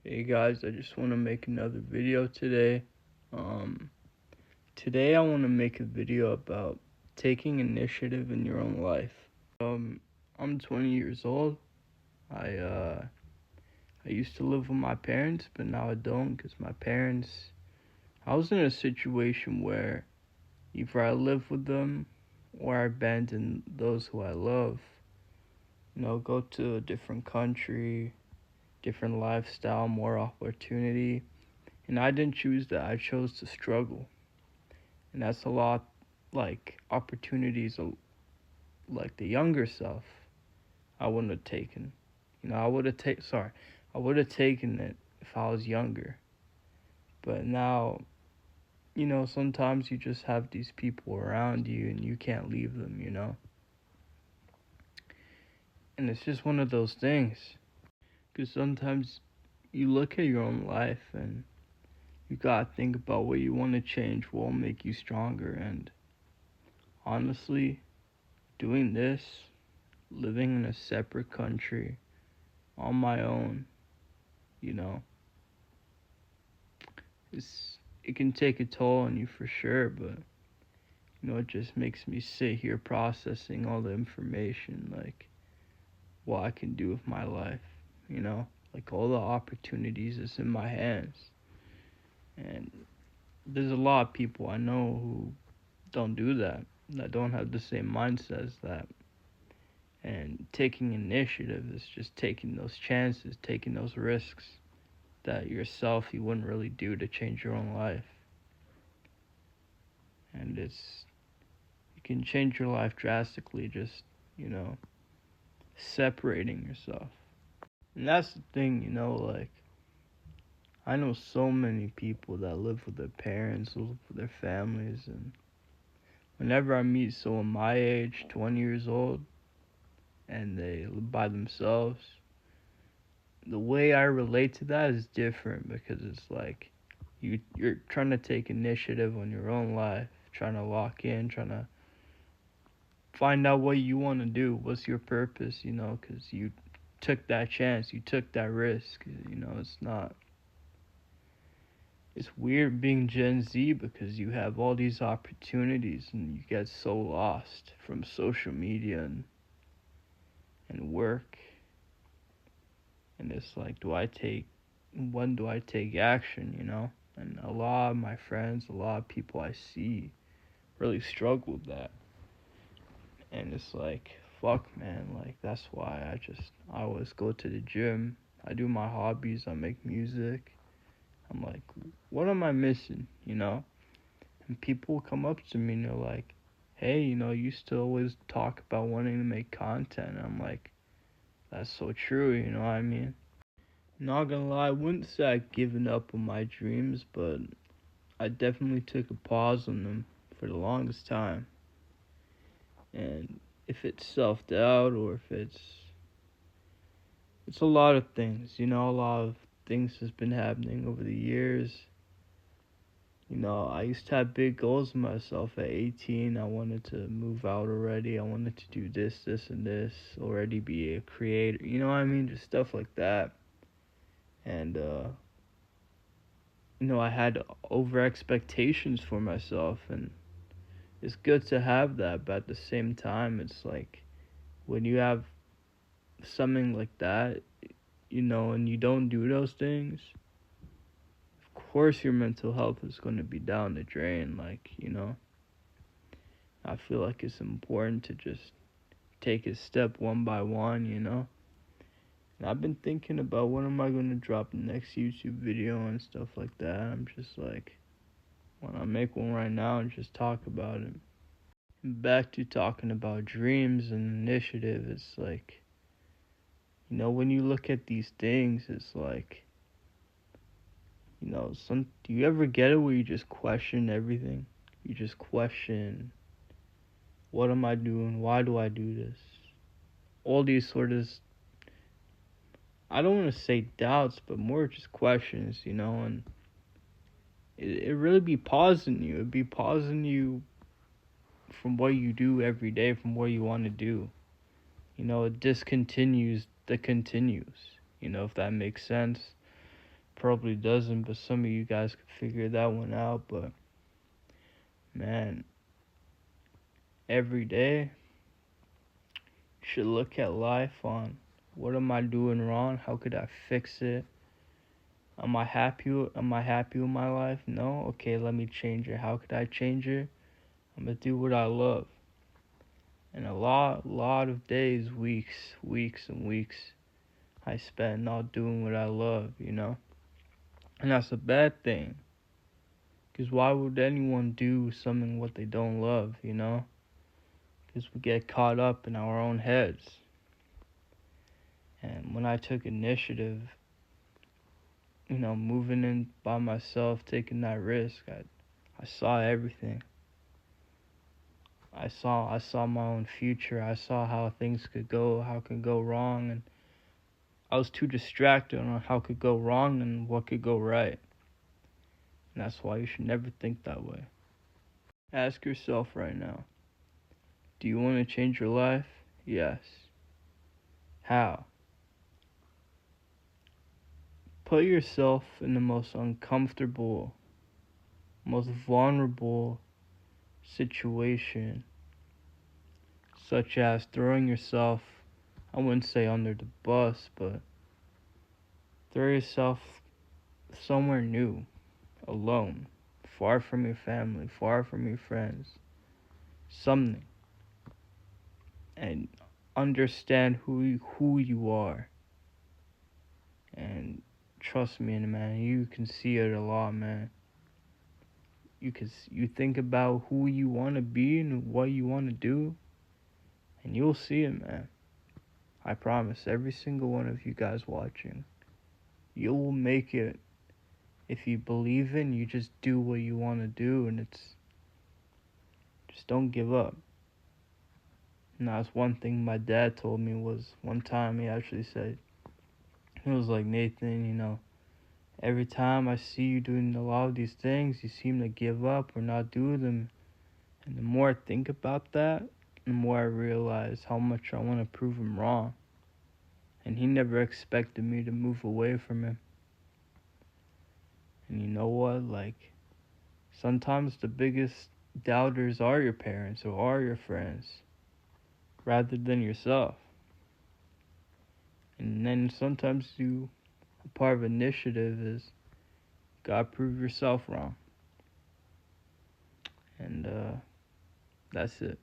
Hey guys, I just want to make another video today. Um, Today I want to make a video about taking initiative in your own life. I'm 20 years old. I uh, I used to live with my parents, but now I don't because I was in a situation where either I live with them or I abandon those who I love. Go to a different country, different lifestyle, more opportunity. And I didn't choose that. I chose to struggle. And that's a lot like opportunities like the younger self I wouldn't have taken. I would have taken it if I was younger. But now, sometimes you just have these people around you and you can't leave them. And it's just one of those things. Because sometimes you look at your own life and you gotta think about what you want to change, what will make you stronger. And honestly, doing this, living in a separate country on my own, you know, it can take a toll on you for sure, but it just makes me sit here processing all the information, like what I can do with my life, like all the opportunities is in my hands. And there's a lot of people I know who don't do that don't have the same mindset as that. And taking initiative is just taking those chances, taking those risks that yourself you wouldn't really do to change your own life. And you can change your life drastically just, you know, separating yourself. And that's the thing, like I know so many people that live with their parents, live with their families, and whenever I meet someone my age, 20 years old, and they live by themselves, the way I relate to that is different because it's like you're trying to take initiative on your own life, trying to lock in, trying to find out what you want to do, what's your purpose, because you took that chance, you took that risk. It's weird being Gen Z because you have all these opportunities and you get so lost from social media and work. And it's like, when do I take action? And a lot of my friends, a lot of people I see really struggle with that. And it's like, fuck, man, like that's why I always go to the gym. I do my hobbies, I make music. I'm like, what am I missing? And people come up to me and they're like, hey, you used to always talk about wanting to make content. And I'm like, that's so true, you know what I mean? Not gonna lie, I wouldn't say I've given up on my dreams, but I definitely took a pause on them for the longest time. And if it's self-doubt or if it's a lot of things, a lot of things has been happening over the years. I used to have big goals for myself at 18. I wanted to move out already. I wanted to do this, and this, already be a creator. You know what I mean? Just stuff like that. And, I had over expectations for myself, and it's good to have that, but at the same time, it's like when you have something like that, and you don't do those things, of course your mental health is going to be down the drain. Like, I feel like it's important to just take a step one by one. And I've been thinking about when am I going to drop the next YouTube video and stuff like that. I'm just like, why not make one right now and just talk about it? And back to talking about dreams and initiative, it's like, when you look at these things, it's like, do you ever get it where you just question everything? You just question, what am I doing? Why do I do this? All these sort of, I don't want to say doubts, but more just questions, and it really be pausing you. It'd be pausing you from what you do every day, from what you want to do. It discontinues the continues, if that makes sense. probably doesn't, but some of you guys could figure that one out. But man, every day you should look at life on what am I doing wrong? How could I fix it? Am I happy? Am I happy with my life? No. Okay, let me change it. How could I change it? I'm gonna do what I love. And a lot of days, weeks and weeks I spent not doing what I love, And that's a bad thing. Because why would anyone do something what they don't love, Because we get caught up in our own heads. And when I took initiative, moving in by myself, taking that risk, I saw everything. I saw my own future. I saw how things could go, how could go wrong, and I was too distracted on how could go wrong and what could go right. And that's why you should never think that way. Ask yourself right now, do you want to change your life? Yes. How? Put yourself in the most uncomfortable, most vulnerable situation, such as throwing yourself, I wouldn't say under the bus, but throw yourself somewhere new, alone, far from your family, far from your friends, something, and understand who you are. And trust me, man, you can see it a lot, man. You think about who you want to be and what you want to do, and you'll see it, man. I promise, every single one of you guys watching, you will make it if you believe in. You just do what you want to do, and just don't give up. And that's one thing my dad told me. Was one time he actually said, he was like, Nathan, every time I see you doing a lot of these things, you seem to give up or not do them. And the more I think about that, the more I realize how much I want to prove him wrong. And he never expected me to move away from him. And you know what? Like, sometimes the biggest doubters are your parents or are your friends, rather than yourself. And then sometimes a part of initiative is gotta prove yourself wrong. And that's it.